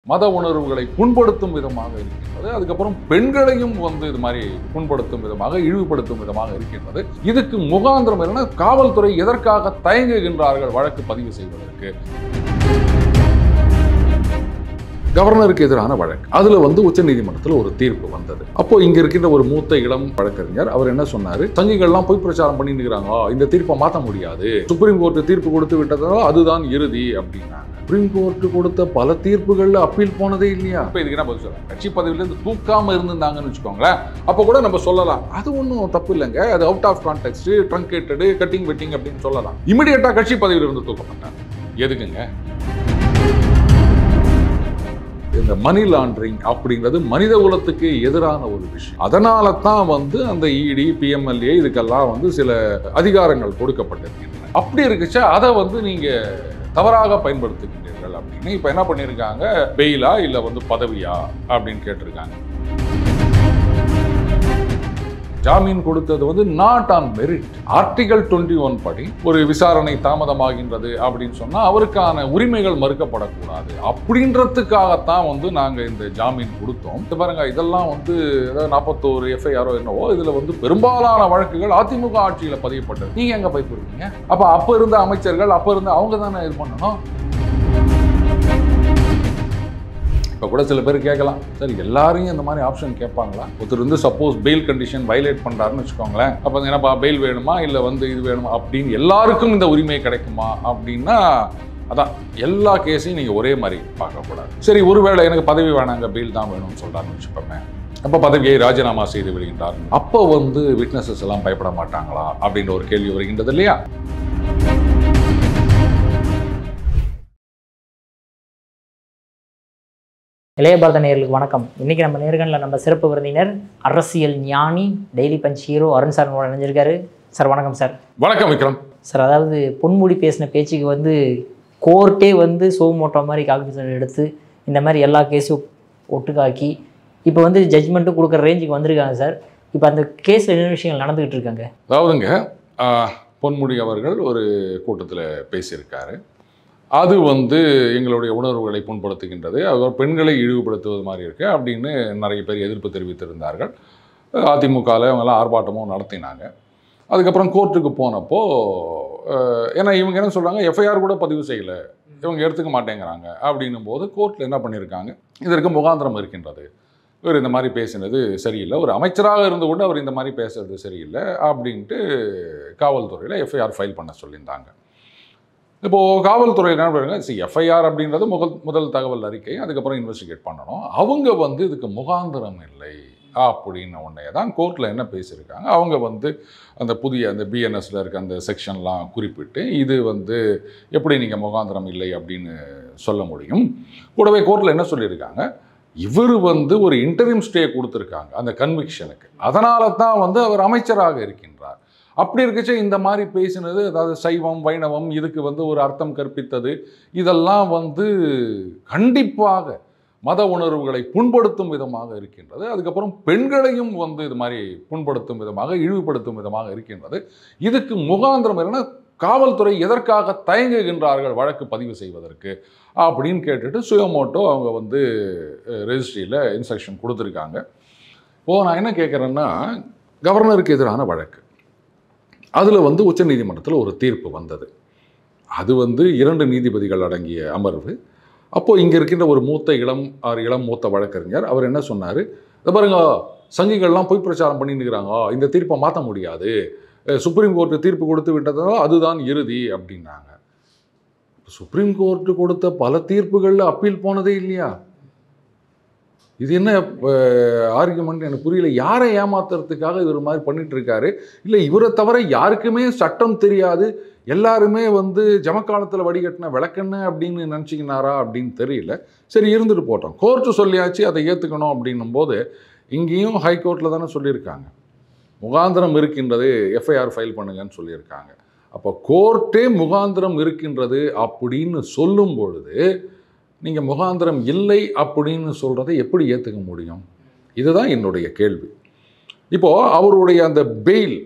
மத உணர்வுகளை புண்படுத்தும் விதமாக இருக்கின்றது. அதுக்கப்புறம் பெண்களையும் இது மாதிரி புண்படுத்தும் விதமாக, இழிவுபடுத்தும் விதமாக இருக்கின்றது. இதுக்கு முகாந்திரம் என்னன்னா, காவல்துறை எதற்காக தயங்குகின்றார்கள் வழக்கு பதிவு செய்வதற்கு? கவர்னருக்கு எதிரான வழக்கு. அதுல உச்ச நீதிமன்றத்தில் ஒரு தீர்ப்பு வந்தது. அப்போ இங்க இருக்கின்ற ஒரு மூத்த இளம் வழக்கறிஞர் அவர் என்ன சொன்னாரு, சங்கிகள்லாம் போய் பிரச்சாரம் பண்ணிட்டு இருக்காங்க, இந்த தீர்ப்பை மாற்ற முடியாது, சுப்ரீம் கோர்ட் தீர்ப்பு கொடுத்து விட்டதால் அதுதான் இறுதி அப்படின்னாங்க. சுப்ரீம் கோர்ட் கொடுத்த பல தீர்ப்புகள்ல அப்பீல் போனதே இல்லையா? இப்ப இதுக்கு என்ன பதில் சொல்றேன்? கட்சி பதவியில இருந்து தூக்காம இருந்திருந்தாங்கன்னு வச்சுக்கோங்களேன், அப்ப கூட நம்ம சொல்லலாம், அது ஒன்றும் தப்பு இல்லைங்க, அது out of context, truncated, cutting வெட்டிங் அப்படின்னு சொல்லலாம். இமிடியேட்டா கட்சி பதவியில இருந்து தூக்கப்பட்டாங்க. எதுக்குங்க? இந்த மணி லாண்டரிங் அப்படிங்கிறது மனித குலத்துக்கு எதிரான ஒரு விஷயம். அதனால தான் அந்த இடி, பிஎம்எல்ஏ இதுக்கெல்லாம் சில அதிகாரங்கள் கொடுக்கப்பட்டிருக்கின்றன. அப்படி இருக்குச்சா அதை நீங்க தவறாக பயன்படுத்துகின்றீர்கள் அப்படின்னு இப்ப என்ன பண்ணிருக்காங்க, பெயிலா இல்ல பதவியா அப்படின்னு கேட்டிருக்காங்க. ஜாமீன் கொடுத்தது நாட் ஆன் மெரிட். ஆர்டிகல் 21 படி ஒரு விசாரணை தாமதமாகின்றது அப்படின்னு சொன்னா அவருக்கான உரிமைகள் மறுக்கப்படக்கூடாது அப்படின்றதுக்காகத்தான் நாங்க இந்த ஜாமீன் கொடுத்தோம். பாருங்க, இதெல்லாம் 41 எஃப்ஐஆரோ என்னவோ, இதுல பெரும்பாலான வழக்குகள் அதிமுக ஆட்சியில பதியப்பட்டது. நீங்க எங்க பயப்படுறீங்க? அப்ப இருந்த அமைச்சர்கள், அவங்க தானே இது பண்ணணும். இப்போ கூட சில பேர் கேட்கலாம், சரி எல்லாரையும் இந்த மாதிரி ஆப்ஷன் கேட்பாங்களா? ஒருத்தர் சப்போஸ் பெயில் கண்டிஷன் வயலேட் பண்ணுறாருன்னு வச்சுக்கோங்களேன், அப்போ என்னப்பா பெயில் வேணுமா இல்லை இது வேணுமா அப்படின்னு எல்லாருக்கும் இந்த உரிமை கிடைக்குமா அப்படின்னா, அதான் எல்லா கேஸையும் நீங்கள் ஒரே மாதிரி பார்க்கக்கூடாது. சரி, ஒருவேளை எனக்கு பதவி வேணாங்க, பெயில் தான் வேணும்னு சொல்கிறாருன்னு வச்சுப்போமே, அப்போ பதவியை ராஜினாமா செய்து விடுகின்றார். அப்போ விட்னஸஸ் எல்லாம் பயப்பட மாட்டாங்களா அப்படின்ற ஒரு கேள்வி வருகின்றது இல்லையா? இளைய பாரத நேயர்களுக்கு வணக்கம். இன்றைக்கி நம்ம நேர்காணலில் நம்ம சிறப்பு விருந்தினர் அரசியல் ஞானி, daily punch hero Arun sir இணைஞ்சிருக்காரு. சார் வணக்கம் சார். வணக்கம் விக்ரம் சார். அதாவது பொன்முடி பேசின பேச்சுக்கு கோர்ட்டே சோமோட்டோ மாதிரி கால்குலேஷன் எடுத்து இந்த மாதிரி எல்லா கேஸும் ஒட்டுக்காக்கி இப்போ ஜட்ஜ்மெண்ட்டும் கொடுக்குற ரேஞ்சுக்கு வந்திருக்காங்க சார். இப்போ அந்த கேஸில் என்ன விஷயங்கள் நடந்துகிட்டு இருக்காங்க? அதாவதுங்க, பொன்முடி அவர்கள் ஒரு கூட்டத்தில் பேசியிருக்காரு. அது எங்களுடைய உணர்வுகளை புண்படுத்துகின்றது, அவர் பெண்களை இழிவுபடுத்துவது மாதிரி இருக்கு அப்படின்னு நிறைய பேர் எதிர்ப்பு தெரிவித்திருந்தார்கள். அதிமுகவில் அவங்கெல்லாம் ஆர்ப்பாட்டமும் நடத்தினாங்க. அதுக்கப்புறம் கோர்ட்டுக்கு போனப்போ, ஏன்னா இவங்க என்ன சொல்கிறாங்க, எஃப்ஐஆர் கூட பதிவு செய்யலை, இவங்க எடுத்துக்க மாட்டேங்கிறாங்க அப்படின்னும் போது கோர்ட்டில் என்ன பண்ணியிருக்காங்க, இதற்கு முகாந்திரம் இருக்கின்றது, இவர் இந்த மாதிரி பேசினது சரியில்லை, ஒரு அமைச்சராக இருந்து கொண்டு அவர் இந்த மாதிரி பேசுறது சரியில்லை அப்படின்ட்டு காவல்துறையில் எஃப்ஐஆர் ஃபைல் பண்ண சொல்லியிருந்தாங்க. இப்போது காவல்துறை என்ன பண்ணுறாங்க, எஃப்ஐஆர் அப்படின்றது முதல் தகவல் அறிக்கை, அதுக்கப்புறம் இன்வெஸ்டிகேட் பண்ணணும். அவங்க இதுக்கு முகாந்திரம் இல்லை அப்படின்னு உடனே தான் கோர்ட்டில் என்ன பேசியிருக்காங்க, அவங்க அந்த புதிய அந்த பிஎன்எஸ்ல இருக்க அந்த செக்ஷன்லாம் குறிப்பிட்டு இது எப்படி நீங்கள் முகாந்திரம் இல்லை அப்படின்னு சொல்ல முடியும். கூடவே கோர்ட்டில் என்ன சொல்லியிருக்காங்க, இவர் ஒரு இன்டரிம் ஸ்டே கொடுத்துருக்காங்க அந்த கன்விக்ஷனுக்கு, அதனால தான் அவர் அமைச்சராக இருக்கின்றார். அப்படி இருக்கச்சே இந்த மாதிரி பேசினது, அதாவது சைவம் வைணவம் இதுக்கு ஒரு அர்த்தம் கற்பித்தது, இதெல்லாம் கண்டிப்பாக மத உணர்வுகளை புண்படுத்தும் விதமாக இருக்கின்றது. அதுக்கப்புறம் பெண்களையும் இது மாதிரி புண்படுத்தும் விதமாக, இழிவுபடுத்தும் விதமாக இருக்கின்றது. இதுக்கு முகாந்திரம் என்னன்னா, காவல்துறை எதற்காக தயங்குகின்றார்கள் வழக்கு பதிவு செய்வதற்கு அப்படின்னு கேட்டுட்டு சுயமோட்டோ அவங்க ரெஜிஸ்ட்ரியில் இன்ஸ்ட்ரக்ஷன் கொடுத்துருக்காங்க. இப்போது நான் என்ன கேட்குறேன்னா, கவர்னருக்கு எதிரான வழக்கு. அதில் உச்ச நீதிமன்றத்தில் ஒரு தீர்ப்பு வந்தது. அது 2 நீதிபதிகள் அடங்கிய அமர்வு. அப்போது இங்கே இருக்கின்ற ஒரு இளம் மூத்த வழக்கறிஞர் அவர் என்ன சொன்னார், பாருங்க சங்கிகள்லாம் போய் பிரச்சாரம் பண்ணிட்டு இருக்கிறாங்க, இந்த தீர்ப்பை மாற்ற முடியாது, சுப்ரீம் கோர்ட்டு தீர்ப்பு கொடுத்து விட்டதால் அதுதான் இறுதி அப்படின்னாங்க. சுப்ரீம் கோர்ட்டு கொடுத்த பல தீர்ப்புகளில் அப்பீல் போனதே இல்லையா? இது என்ன ஆர்குமெண்ட் எனக்கு புரியல. யாரை ஏமாத்துறதுக்காக இவர் மாதிரி பண்ணிட்டு இருக்காரு? இல்லை இவரை தவிர யாருக்குமே சட்டம் தெரியாது, எல்லாருமே ஜமக்காலத்தில் வடிகட்டின விளக்கெண்ண அப்படின்னு நினச்சிக்கினாரா அப்படின்னு தெரியல. சரி, இருந்துட்டு போட்டோம், கோர்ட்டு சொல்லியாச்சு, அதை ஏற்றுக்கணும் அப்படின்னும் போது இங்கேயும் ஹைகோர்ட்டில் தானே சொல்லியிருக்காங்க, முகாந்திரம் இருக்கின்றது, எஃப்ஐஆர் ஃபைல் பண்ணுங்கன்னு சொல்லியிருக்காங்க. அப்போ கோர்ட்டே முகாந்திரம் இருக்கின்றது அப்படின்னு சொல்லும் பொழுது நீங்கள் முகாந்திரம் இல்லை அப்படின்னு சொல்கிறதை எப்படி ஏற்றுக்க முடியும்? இதுதான் என்னுடைய கேள்வி. இப்போது அவருடைய அந்த பெயில்,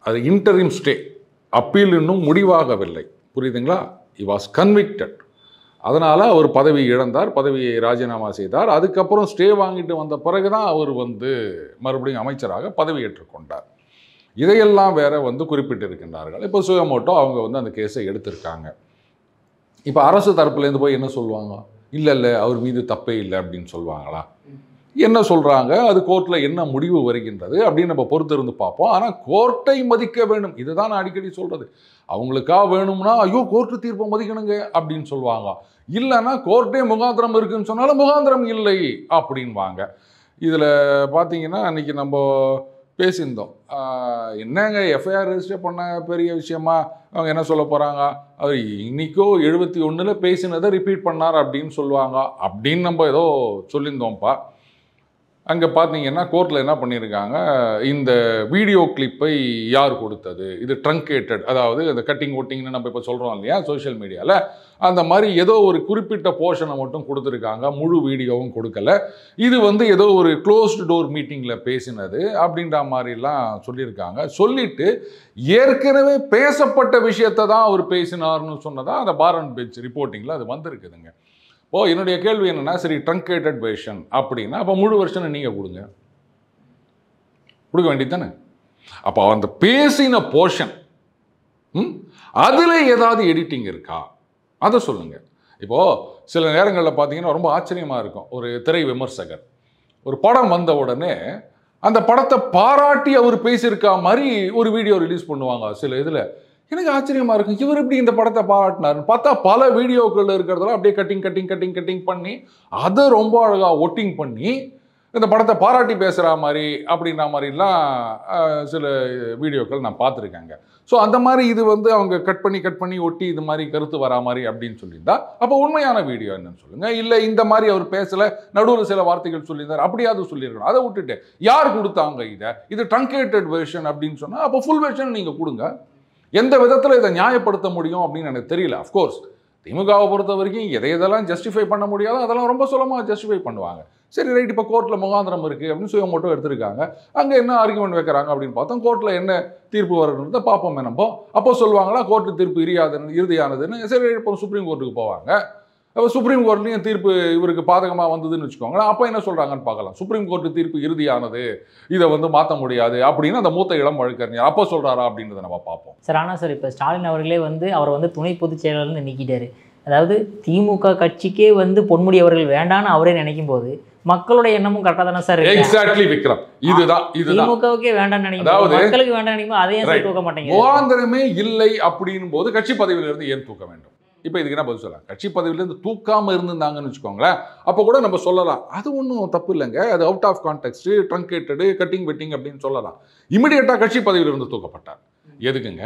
அது இன்டரிம் ஸ்டே, அப்பீல் இன்னும் முடிவாகவில்லை, புரியுதுங்களா? he was convicted. அதனால் அவர் பதவி இழந்தார், பதவியை ராஜினாமா செய்தார். அதுக்கப்புறம் ஸ்டே வாங்கிட்டு வந்த பிறகு தான் அவர் வந்து மறுபடியும் அமைச்சராக பதவியேற்றுக் கொண்டார். இதையெல்லாம் வேற வந்து குறிப்பிட்டிருக்கின்றார்கள். இப்போ சுயமோட்டோ அவங்க வந்து அந்த கேஸை எடுத்திருக்காங்க. இப்போ அரசு தரப்புலேருந்து போய் என்ன சொல்லுவாங்க? இல்லை அவர் மீது தப்பே இல்லை அப்படின்னு சொல்லுவாங்களா? என்ன சொல்கிறாங்க, அது கோர்ட்டில் என்ன முடிவு வருகின்றது அப்படின்னு நம்ம பொறுத்து இருந்து பார்ப்போம். ஆனால் கோர்ட்டை மதிக்க வேண்டும், இதுதான் நான் அடிக்கடி சொல்கிறது. அவங்களுக்கா வேணும்னா ஐயோ கோர்ட்டு தீர்ப்பை மதிக்கணுங்க அப்படின்னு சொல்லுவாங்க. இல்லைன்னா கோர்ட்டே முகாந்திரம் இருக்குன்னு சொன்னாலும் முகாந்திரம் இல்லை அப்படின்வாங்க. இதில் பார்த்தீங்கன்னா அன்றைக்கி நம்ம பேசியிருந்தோம். என்னங்க எஃப்ஐஆர் ரெஜிஸ்டர் பண்ண பெரிய விஷயமா? அவங்க என்ன சொல்ல போகிறாங்க? அவர் இன்னைக்கோ 71 பேசினதை ரிப்பீட் பண்ணார் அப்படின்னு சொல்லுவாங்க அப்படின்னு நம்ம ஏதோ சொல்லியிருந்தோம்ப்பா. அங்கே பார்த்தீங்கன்னா கோர்ட்டில் என்ன பண்ணியிருக்காங்க, இந்த வீடியோ கிளிப்பை யார் கொடுத்தது, இது ட்ரங்கேட்டட், அதாவது இந்த கட்டிங் ஒட்டிங்னு நம்ம இப்போ சொல்கிறோம் இல்லையா சோஷியல் மீடியாவில், அந்த மாதிரி ஏதோ ஒரு குறிப்பிட்ட போர்ஷனை மட்டும் கொடுத்துருக்காங்க, முழு வீடியோவும் கொடுக்கல. இது வந்து ஏதோ ஒரு க்ளோஸ்டு டோர் மீட்டிங்கில் பேசினது அப்படின்ற மாதிரிலாம் சொல்லியிருக்காங்க. சொல்லிட்டு ஏற்கனவே பேசப்பட்ட விஷயத்தை தான் அவர் பேசினார்னு சொன்னதான் அந்த பார் அண்ட் பெஞ்ச் ரிப்போர்ட்டிங்கில் அது வந்திருக்குதுங்க. என்னுடைய கேள்வி என்னன்னா, சரி ட்ரங்கேட்டட் வெர்ஷன் அப்படின்னா அப்போ முழு வெர்ஷனை நீங்கள் கொடுக்க வேண்டியது தானே? அப்போ அந்த பேசின போர்ஷன் அதில் ஏதாவது எடிட்டிங் இருக்கா அதை சொல்லுங்க. இப்போது சில நேரங்களில் பார்த்தீங்கன்னா ரொம்ப ஆச்சரியமாக இருக்கும். ஒரு திரை விமர்சகர் ஒரு படம் வந்த உடனே அந்த படத்தை பாராட்டி அவர் பேசியிருக்கா மாதிரி ஒரு வீடியோ ரிலீஸ் பண்ணுவாங்க. சில இதில் எனக்கு ஆச்சரியமாக இருக்கும், இவர் எப்படி இந்த படத்தை பாராட்டினார்னு பார்த்தா பல வீடியோக்கள் இருக்கிறதெல்லாம் அப்படியே கட்டிங் பண்ணி அதை ரொம்ப அழகாக ஒட்டிங் பண்ணி இந்த படத்தை பாராட்டி பேசுகிற மாதிரி அப்படின்ற மாதிரிலாம் சில வீடியோக்கள் நான் பார்த்துருக்கேங்க. ஸோ அந்த மாதிரி இது வந்து அவங்க கட் பண்ணி ஒட்டி இது மாதிரி கருத்து வரா மாதிரி அப்படின்னு சொல்லியிருந்தா அப்போ உண்மையான வீடியோ என்னன்னு சொல்லுங்கள். இல்லை இந்த மாதிரி அவர் பேசலை, நடுவில் சில வார்த்தைகள் சொல்லியிருந்தார், அப்படியாவது சொல்லியிருக்கணும். அதை விட்டுட்டு யார் கொடுத்தாங்க இது ட்ரங்கேட்டட் வெர்ஷன் அப்படின்னு சொன்னால் அப்போ ஃபுல் வெர்ஷன் நீங்கள் கொடுங்க. எந்த விதத்தில் இதை நியாயப்படுத்த முடியும் அப்படின்னு எனக்கு தெரியல. அஃப்கோர்ஸ் திமுகவை பொறுத்த வரைக்கும் எதெல்லாம் ஜஸ்டிஃபை பண்ண முடியாதோ அதெல்லாம் ரொம்ப சுலமாக ஜஸ்டிஃபை பண்ணுவாங்க. சரி ரைட், இப்போ கோர்ட்டில் முகாந்திரம் இருக்குது அப்படின்னு சுயமோட்டோ எடுத்திருக்காங்க. அங்கே என்ன ஆர்குமெண்ட் வைக்கிறாங்க அப்படின்னு பார்த்தோம். கோர்ட்டில் என்ன தீர்ப்பு வருன்றதை பார்ப்போமே நம்ம. அப்போ சொல்லுவாங்களா கோர்ட்டு தீர்ப்பு இறுதியானதுன்னு. சரி இப்போ சுப்ரீம் கோர்ட்டுக்கு போவாங்க. அப்போ சுப்ரீம் கோர்ட்லேயும் தீர்ப்பு இவருக்கு பாதகமாக வந்ததுன்னு வச்சுக்கோங்களேன். அப்போ என்ன சொல்கிறாங்கன்னு பார்க்கலாம். சுப்ரீம் கோர்ட்டு தீர்ப்பு இறுதியானது, இதை வந்து மாற்ற முடியாது அப்படின்னு அந்த மூத்த இளம் வழக்கறிஞர் அப்போ சொல்கிறாரா அப்படின்றத நம்ம பார்ப்போம். சார் ஆனால் சார் இப்போ ஸ்டாலின் அவர்களே வந்து அவர் வந்து துணை பொதுச் செயலாளர்னு நீக்கிட்டாரு. அதாவது திமுக கட்சிக்கே வந்து பொன்முடி அவர்கள் வேண்டான்னு அவரே நினைக்கும் போது மக்களுடைய எண்ணமும் கரெக்டாக தானே சார்? எக்ஸாக்ட்லி விக்ரம், இதுதான் திமுகவுக்கே வேண்டாம் நினைக்கும், மக்களுக்கு வேண்டாம் நினைக்கும், அதையே தூக்க மாட்டேங்க. முகாந்திரமே இல்லை அப்படின் போது கட்சி பதவியிலிருந்து ஏன் தூக்க வேண்டும்? இப்போ இதுக்கு என்ன பதில் சொல்லலாம்? கட்சி பதவியிலேருந்து தூக்காமல் இருந்திருந்தாங்கன்னு வச்சுக்கோங்களேன், அப்போ கூட நம்ம சொல்லலாம் அது ஒன்றும் தப்பு இல்லைங்க, அது out of context, truncated, cutting வெட்டிங் அப்படின்னு சொல்லலாம். இமிடியேட்டாக கட்சி பதவியிலிருந்து தூக்கப்பட்டார். எதுக்குங்க?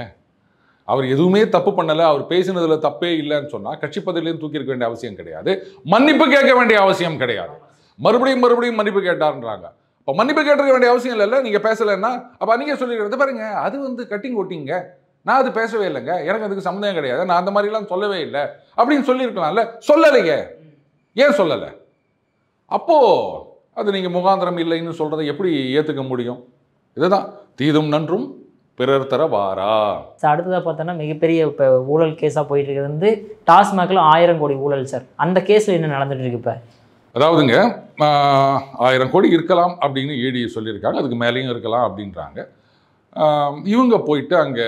அவர் எதுவுமே தப்பு பண்ணலை, அவர் பேசினதுல தப்பே இல்லைன்னு சொன்னால் கட்சி பதவியிலேருந்து தூக்கி இருக்க வேண்டிய அவசியம் கிடையாது, மன்னிப்பு கேட்க வேண்டிய அவசியம் கிடையாது. மறுபடியும் மன்னிப்பு கேட்டார்ன்றாங்க. இப்போ மன்னிப்பு கேட்க வேண்டிய அவசியம் இல்லைல்ல, நீங்கள் பேசலைன்னா. அப்போ நீங்கள் சொல்லிடுறது பாருங்க, அது வந்து கட்டிங் ஒட்டிங்க, நான் அது பேசவே இல்லைங்க, எனக்கு அதுக்கு சம்மந்தம் கிடையாது, நான் அந்த மாதிரிலாம் சொல்லவே இல்லை அப்படின்னு சொல்லியிருக்கலாம்ல. சொல்லலைங்க, ஏன் சொல்லலை? அப்போது அது நீங்கள் முகாந்திரம் இல்லைன்னு சொல்கிறத எப்படி ஏற்றுக்க முடியும்? இதுதான் தீதும் நன்றும் பிறர் தர வாரா. அடுத்ததாக பார்த்தோன்னா மிகப்பெரிய இப்போ ஊழல் கேஸாக போயிட்டு இருக்கிறது வந்து டாஸ்மாகில் 1000 கோடி ஊழல் சார். அந்த கேஸில் என்ன நடந்துட்டு இருக்கு இப்போ? அதாவதுங்க 1000 கோடி இருக்கலாம் அப்படின்னு ED சொல்லியிருக்காங்க, அதுக்கு மேலேயும் இருக்கலாம் அப்படின்றாங்க. இவங்க போயிட்டு அங்கே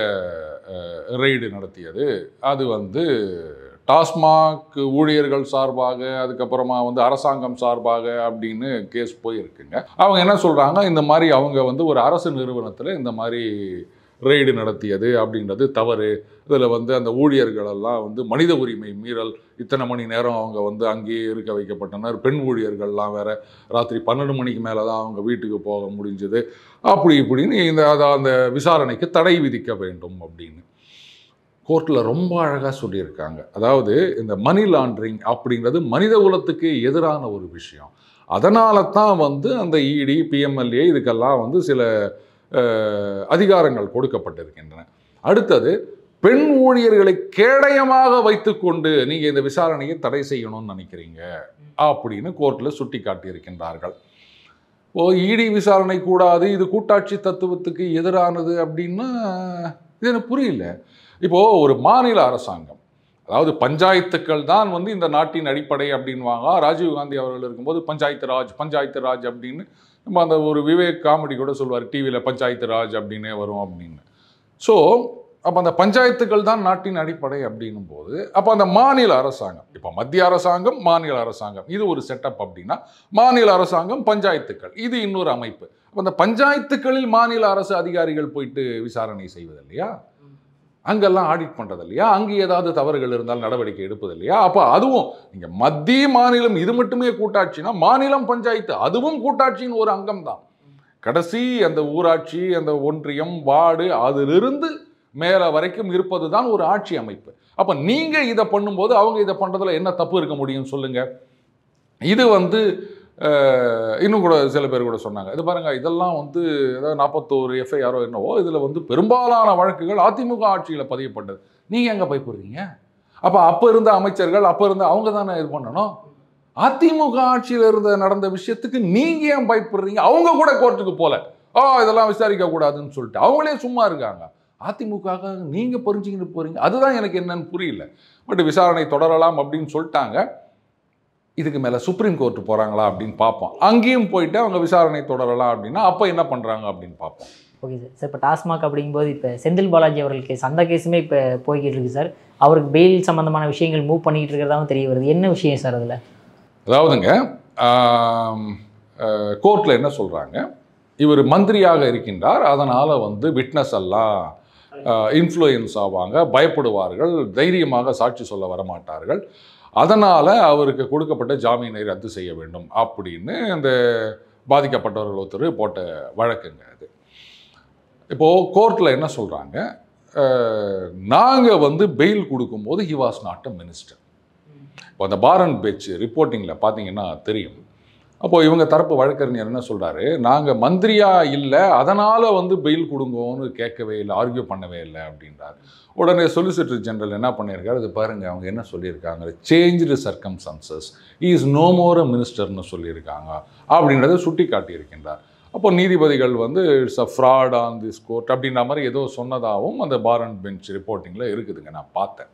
ரெய்டு நடத்தியது அது வந்து டாஸ்மாக் ஊழியர்கள் சார்பாக, அதுக்கப்புறமா வந்து அரசாங்கம் சார்பாக அப்படின்னு கேஸ் போயிருக்குங்க. அவங்க என்ன சொல்கிறாங்க, இந்த மாதிரி அவங்க வந்து ஒரு அரசு நிறுவனத்தில் இந்த மாதிரி ரெய்டு நடத்தியது அப்படின்றது தவறு. இதில் வந்து அந்த ஊழியர்களெல்லாம் வந்து மனித உரிமை மீறல், இத்தனை மணி நேரம் அவங்க வந்து அங்கேயே இருக்க வைக்கப்பட்டனர், பெண் ஊழியர்கள்லாம் வேறு ராத்திரி 12 மணிக்கு மேலே தான் அவங்க வீட்டுக்கு போக முடிஞ்சது, அப்படி இப்படின்னு அந்த விசாரணைக்கு தடை விதிக்க வேண்டும் அப்படின்னு கோர்ட்டில் ரொம்ப அழகாக சொல்லியிருக்காங்க. அதாவது இந்த மணி லாண்ட்ரிங் அப்படிங்கிறது மனித குலத்துக்கு எதிரான ஒரு விஷயம். அதனால தான் வந்து அந்த ED PMLA இதுக்கெல்லாம் வந்து சில அதிகாரங்கள் கொடுக்கப்பட்டிருக்கின்றன. அடுத்தது பெண் ஊழியர்களை கேடயமாக வைத்துக்கொண்டு நீங்கள் இந்த விசாரணையை தடை செய்யணும்னு நினைக்கிறீங்க அப்படின்னு கோர்ட்டில் சுட்டி காட்டியிருக்கின்றார்கள். ED விசாரணை கூடாது, இது கூட்டாட்சி தத்துவத்துக்கு எதிரானது அப்படின்னா இது எனக்கு புரியல. இப்போது ஒரு மாநில அரசாங்கம் அதாவது பஞ்சாயத்துக்கள் தான் வந்து இந்த நாட்டின் அடிப்படை அப்படின்வாங்க. ராஜீவ்காந்தி அவர்கள் இருக்கும்போது பஞ்சாயத்து ராஜ் அப்படின்னு நம்ம அந்த ஒரு விவேக் காமெடி கூட சொல்வார், டிவியில் பஞ்சாயத்து ராஜ் அப்படின்னே வரும் அப்படின்னு. ஸோ அப்போ அந்த பஞ்சாயத்துக்கள் தான் நாட்டின் அடிப்படை அப்படின்னும் போது அப்போ அந்த மாநில அரசாங்கம், இப்போ மத்திய அரசாங்கம் மாநில அரசாங்கம் இது ஒரு செட்டப் அப்படின்னா, மாநில அரசாங்கம் பஞ்சாயத்துக்கள் இது இன்னொரு அமைப்பு. அப்போ அந்த பஞ்சாயத்துக்களில் மாநில அரசு அதிகாரிகள் போயிட்டு விசாரணை செய்வது இல்லையா, அங்கெல்லாம் ஆடிட் பண்ணுறது இல்லையா, அங்கே ஏதாவது தவறுகள் இருந்தால் நடவடிக்கை எடுப்பது இல்லையா. அப்போ அதுவும் நீங்கள் மத்திய மாநிலம் இது மட்டுமே கூட்டாட்சினா, மாநிலம் பஞ்சாயத்து அதுவும் கூட்டாட்சியின் ஒரு அங்கம் தான். கடைசி அந்த ஊராட்சி, அந்த ஒன்றியம், வார்டு அதிலிருந்து மேலே வரைக்கும் இருப்பது தான் ஒரு ஆட்சி அமைப்பு. அப்போ நீங்கள் இதை பண்ணும்போது அவங்க இதை பண்ணுறதுல என்ன தப்பு இருக்க முடியும் சொல்லுங்க. இது வந்து இன்னும் கூட சில பேர் கூட சொன்னாங்க, இது பாருங்க இதெல்லாம் வந்து ஏதாவது 41 எஃப்ஐஆரோ என்னவோ இதில் வந்து பெரும்பாலான வழக்குகள் அதிமுக ஆட்சியில் பதியப்பட்டது. நீங்கள் எங்கே பயப்படுறீங்க? அப்போ இருந்த அமைச்சர்கள் அப்போ இருந்த அவங்க தானே இது பண்ணணும். அதிமுக ஆட்சியில் நடந்த விஷயத்துக்கு நீங்கள் ஏன் பயப்படுறீங்க? அவங்க கூட கோர்ட்டுக்கு போல இதெல்லாம் விசாரிக்க கூடாதுன்னு சொல்லிட்டு அவங்களே சும்மா இருக்காங்க. அதிமுக நீங்கள் புரிஞ்சுக்கிட்டு போறீங்க, அதுதான் எனக்கு என்னன்னு புரியல. பட் விசாரணை தொடரலாம் அப்படின்னு சொல்லிட்டாங்க. இதுக்கு மேலே சுப்ரீம் கோர்ட்டு போகிறாங்களா அப்படின்னு பார்ப்போம். அங்கேயும் போயிட்டு அவங்க விசாரணை தொடரலாம் அப்படின்னா அப்போ என்ன பண்ணுறாங்க அப்படின்னு பார்ப்போம். Okay sir. சார் இப்போ டாஸ்மாக் அப்படிங்கும்போது இப்போ செந்தில் பாலாஜி அவர்கள் கேஸ் அந்த கேஸுமே இப்போ போய்கிட்டு இருக்கு சார். அவருக்கு பெயில் சம்மந்தமான விஷயங்கள் மூவ் பண்ணிக்கிட்டு இருக்கிறதாவும் தெரிய வருது. என்ன விஷயம் சார் அதில்? அதாவதுங்க கோர்ட்டில் என்ன சொல்கிறாங்க, இவர் மந்திரியாக இருக்கின்றார், அதனால் வந்து விட்னஸ் எல்லாம் இன்ஃப்ளூயன்ஸ் ஆவாங்க, பயப்படுவார்கள், தைரியமாக சாட்சி சொல்ல வரமாட்டார்கள், அதனால் அவருக்கு கொடுக்கப்பட்ட ஜாமீனை ரத்து செய்ய வேண்டும் அப்படின்னு அந்த பாதிக்கப்பட்டவர்கள் ஒருத்தர் போட்ட வழக்குங்க அது. இப்போது கோர்ட்டில் என்ன சொல்கிறாங்க, நாங்கள் வந்து பெயில் கொடுக்கும்போது he was not a minister. இப்போ அந்த பார் அண்ட் பெஞ்ச் ரிப்போர்ட்டிங்கில் பார்த்தீங்கன்னா தெரியும். அப்போது இவங்க தரப்பு வழக்கறிஞர் என்ன சொல்கிறாரு, நாங்கள் மந்திரியாக இல்லை அதனால் வந்து பெயில் கொடுங்கோன்னு கேட்கவே இல்லை, ஆர்கியூ பண்ணவே இல்லை அப்படின்றார். உடனே சொலிசிட்டர் ஜெனரல் என்ன பண்ணியிருக்காரு, அது பாருங்கள் அவங்க என்ன சொல்லியிருக்காங்க, changed circumstances is no more a மினிஸ்டர்னு சொல்லியிருக்காங்க அப்படின்றத சுட்டி காட்டியிருக்கின்றார். அப்போ நீதிபதிகள் வந்து it's a fraud on this court அப்படின்ற மாதிரி ஏதோ சொன்னதாகவும் அந்த பார் அண்ட் பெஞ்ச் ரிப்போர்ட்டிங்கில் இருக்குதுங்க, நான் பார்த்தேன்.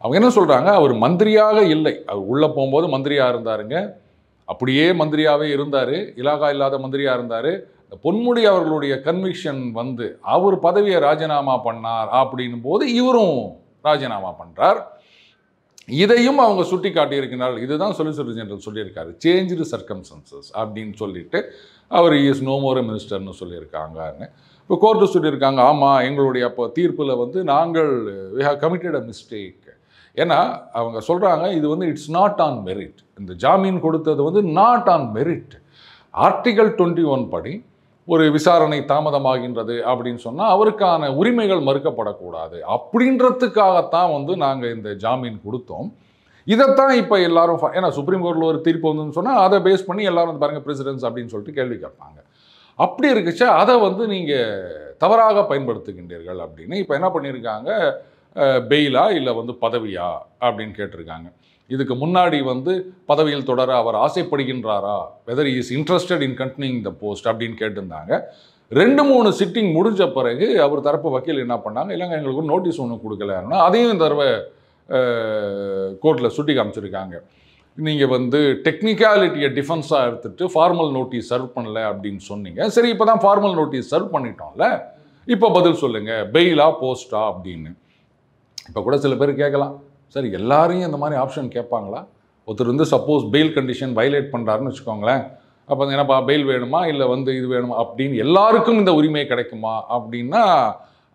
அவங்க என்ன சொல்கிறாங்க, அவர் மந்திரியாக இல்லை, அவர் உள்ளே போகும்போது மந்திரியாக இருந்தாருங்க, அப்படியே மந்திரியாகவே இருந்தார், இலாகா இல்லாத மந்திரியாக இருந்தார். பொன்முடி அவர்களுடைய கன்விக்ஷன் வந்து அவர் பதவியை ராஜினாமா பண்ணார் அப்படின்னும் போது இவரும் ராஜினாமா பண்ணுறார். இதையும் அவங்க சுட்டி காட்டியிருக்கிறார்கள். இதுதான் சொலிசிட்டர் ஜெனரல் சொல்லியிருக்காரு, சேஞ்ச்டு சர்க்கம்ஸ்டான்சஸ் அப்படின்னு சொல்லிட்டு அவர் இஸ் நோ மோர் மினிஸ்டர்னு சொல்லியிருக்காங்கன்னு. இப்போ கோர்ட்டு சொல்லியிருக்காங்க, ஆமாம் எங்களுடைய அப்போ தீர்ப்பில் வந்து நாங்கள் we have committed a mistake. ஏன்னா அவங்க சொல்கிறாங்க இது வந்து இட்ஸ் நாட் ஆன் மெரிட், இந்த ஜாமீன் கொடுத்தது வந்து நாட் ஆன் மெரிட். ஆர்டிகல் 21 படி ஒரு விசாரணை தாமதமாகின்றது அப்படின்னு சொன்னால் அவருக்கான உரிமைகள் மறுக்கப்படக்கூடாது அப்படின்றதுக்காகத்தான் வந்து நாங்கள் இந்த ஜாமீன் கொடுத்தோம். இதைத்தான் இப்போ எல்லாரும் ஏன்னா சுப்ரீம் கோர்ட்டில் ஒரு தீர்ப்பு வந்துன்னு சொன்னால் அதை பேஸ் பண்ணி எல்லாரும் பாருங்கள் பிரசிடென்ட்ஸ் அப்படின்னு சொல்லிட்டு கேள்வி கேட்பாங்க. அப்படி இருக்குச்சா அதை வந்து நீங்கள் தவறாக பயன்படுத்துகின்றீர்கள் அப்படின்னு இப்போ என்ன பண்ணியிருக்காங்க, பெயிலா இல்லை வந்து பதவியா அப்படின்னு கேட்டிருக்காங்க. இதுக்கு முன்னாடி வந்து பதவியில் தொடர அவர் ஆசைப்படுகின்றாரா, whether is interested in continuing the post அப்படின்னு கேட்டிருந்தாங்க. 2-3 சிட்டிங் முடிஞ்ச பிறகு அவர் தரப்பு வக்கீல் என்ன பண்ணாங்க, இல்லைங்க எங்களுக்கு நோட்டீஸ் ஒன்று கொடுக்கலன்னா அதையும் இந்த தடவை கோர்ட்டில் சுட்டி காமிச்சிருக்காங்க. நீங்கள் வந்து டெக்னிக்காலிட்டியை டிஃபென்ஸாக எடுத்துகிட்டு ஃபார்மல் நோட்டீஸ் சர்வ் பண்ணல அப்படின்னு சொன்னீங்க. சரி இப்போ தான் ஃபார்மல் நோட்டீஸ் சர்வ் பண்ணிட்டோம்ல, இப்போ பதில் சொல்லுங்கள் பெயிலா போஸ்டா அப்படின்னு. இப்போ கூட சில பேர் கேட்கலாம், சரி எல்லாரையும் இந்த மாதிரி ஆப்ஷன் கேட்பாங்களா? ஒருத்தர் வந்து சப்போஸ் பெயில் கண்டிஷன் வயலேட் பண்ணுறாருன்னு வச்சுக்கோங்களேன், அப்போ என்னப்பா பெயில் வேணுமா இல்லை வந்து இது வேணுமா அப்படின்னு எல்லாருக்கும் இந்த உரிமை கிடைக்குமா அப்படின்னா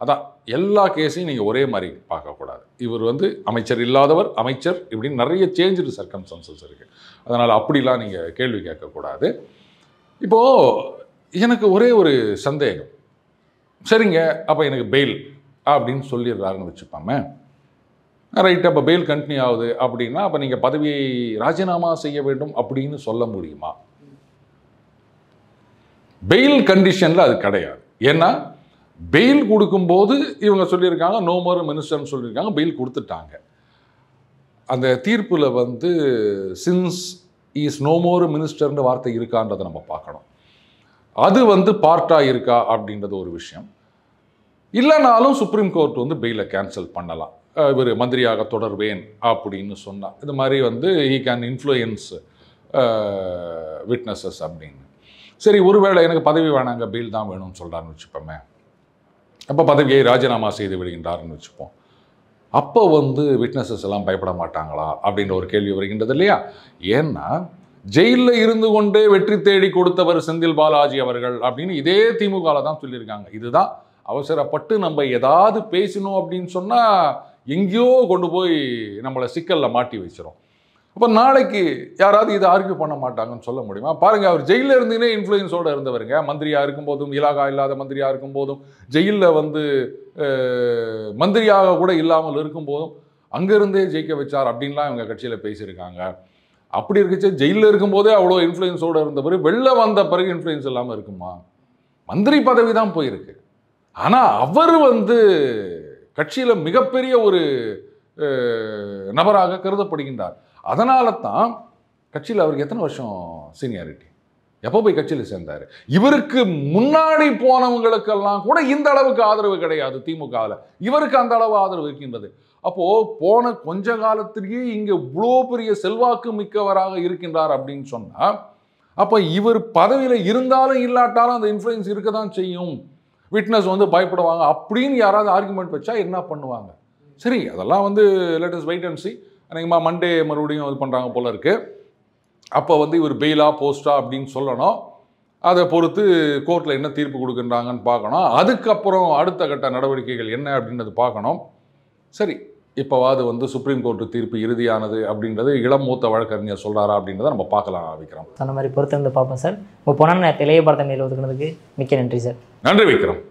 அதான் எல்லா கேஸையும் நீங்கள் ஒரே மாதிரி பார்க்கக்கூடாது. இவர் வந்து அமைச்சர் இல்லாதவர் அமைச்சர் இப்படின்னு நிறைய சேஞ்சு சர்க்கம்ஸ்டான்சஸ் இருக்குது. அதனால் அப்படிலாம் நீங்கள் கேள்வி கேட்கக்கூடாது. இப்போது எனக்கு ஒரே ஒரு சந்தேகம், சரிங்க அப்போ எனக்கு பெயில் அப்படின்னு சொல்லிடுறாருன்னு வச்சுப்பாமே, ரைட், அப்போ பெயில் கண்டினியூ ஆகுது அப்படின்னா அப்போ நீங்கள் பதவியை ராஜினாமா செய்ய வேண்டும் அப்படின்னு சொல்ல முடியுமா? பெயில் கண்டிஷனில் அது கிடையாது. ஏன்னா பெயில் கொடுக்கும்போது இவங்க சொல்லியிருக்காங்க நோ மோர் மினிஸ்டர்னு சொல்லியிருக்காங்க, பெயில் கொடுத்துட்டாங்க. அந்த தீர்ப்பில் வந்து சின்ஸ் இஸ் நோ மோர் மினிஸ்டர்னு வார்த்தை இருக்கான்றதை நம்ம பார்க்கணும். அது வந்து பார்ட்டாக இருக்கா அப்படின்றது ஒரு விஷயம். இல்லைனாலும் சுப்ரீம் கோர்ட் வந்து பெயிலை கேன்சல் பண்ணலாம். இவர் மந்திரியாக தொடர்வேன் அப்படின்னு சொன்னார். இது மாதிரி வந்து ஹீ கேன் இன்ஃப்ளூயன்ஸ் விட்னஸஸ் அப்படின்னு. சரி, ஒருவேளை எனக்கு பதவி வேணாங்க, பெயில் தான் வேணும்னு சொல்கிறாருன்னு வச்சுப்போமே, அப்போ பதவியை ராஜினாமா செய்து விடுகின்றாருன்னு வச்சுப்போம். அப்போ வந்து விட்னஸஸ் எல்லாம் பயப்பட மாட்டாங்களா அப்படின்ற ஒரு கேள்வி வருகின்றது இல்லையா? ஏன்னா ஜெயிலில் இருந்து கொண்டே வெற்றி தேடி கொடுத்தவர் செந்தில் பாலாஜி அவர்கள் அப்படின்னு இதே திமுகவில் தான் சொல்லியிருக்காங்க. இதுதான் அவசரப்பட்டு நம்ம ஏதாவது பேசணும் அப்படின்னு சொன்னால் எங்கேயோ கொண்டு போய் நம்மளை சிக்கலில் மாட்டி வச்சிரும். அப்போ நாளைக்கு யாராவது இதை ஆர்கியூ பண்ண மாட்டாங்கன்னு சொல்ல முடியுமா? பாருங்கள், அவர் ஜெயிலில் இருந்தீங்கன்னா இன்ஃப்ளூயன்ஸோடு இருந்தவருங்க. மந்திரியாக இருக்கும்போதும், இலாகா இல்லாத மந்திரியாக இருக்கும்போதும், ஜெயிலில் வந்து மந்திரியாக கூட இல்லாமல் இருக்கும்போதும் அங்கேருந்தே ஜெயிக்க வச்சார் அப்படின்லாம் இவங்க கட்சியில் பேசியிருக்காங்க. அப்படி இருக்குச்சு, ஜெயிலில் இருக்கும்போதே அவ்வளோ இன்ஃப்ளூயன்ஸோடு இருந்தவர் வெளில வந்த பிறகு இன்ஃப்ளூயன்ஸ் இல்லாமல் இருக்குமா? மந்திரி பதவி தான் போயிருக்கு. ஆனால் அவர் வந்து கட்சியில் மிகப்பெரிய ஒரு நபராக கருதப்படுகின்றார். அதனால தான் கட்சியில் அவருக்கு எத்தனை வருஷம் சீனியாரிட்டி, எப்போ போய் கட்சியில் சேர்ந்தார்? இவருக்கு முன்னாடி போனவங்களுக்கெல்லாம் கூட இந்த அளவுக்கு ஆதரவு கிடையாது திமுகவில். இவருக்கு அந்த அளவு ஆதரவு இருக்கின்றது. அப்போது போன கொஞ்ச காலத்திலேயே இங்கே இவ்வளோ பெரிய செல்வாக்கு மிக்கவராக இருக்கின்றார் அப்படின்னு சொன்னால், அப்போ இவர் பதவியில் இருந்தாலும் இல்லாட்டாலும் அந்த இன்ஃப்ளூயன்ஸ் இருக்க தான் செய்யும். விட்னஸ் வந்து பயப்படுவாங்க அப்படின்னு யாராவது ஆர்குமெண்ட் வச்சா என்ன பண்ணுவாங்க? சரி, அதெல்லாம் வந்து let us wait and see. அன்றைக்குமா மண்டே மறுபடியும் இது பண்ணுறாங்க போல இருக்குது. அப்போ வந்து இவர் பெயிலா போஸ்டா அப்படின்னு சொல்லணும். அதை பொறுத்து கோர்ட்டில் என்ன தீர்ப்பு கொடுக்குறாங்கன்னு பார்க்கணும். அதுக்கப்புறம் அடுத்த கட்ட நடவடிக்கைகள் என்ன அப்படின்றது பார்க்கணும். சரி, இப்போவாது வந்து சுப்ரீம் கோர்ட்டு தீர்ப்பு இறுதியானது அப்படின்றது இளம் மூத்த வழக்கறிஞர் சொல்கிறாரா அப்படின்றத நம்ம பார்க்கலாம். விக்ரம் சொன்ன மாதிரி பொறுத்திருந்து பார்ப்போம் சார். உங்கள் பொன்னான நேரத்தை இளைய பாரத நேரில் ஒதுக்குனதுக்கு மிக்க நன்றி சார். நன்றி விக்ரம்.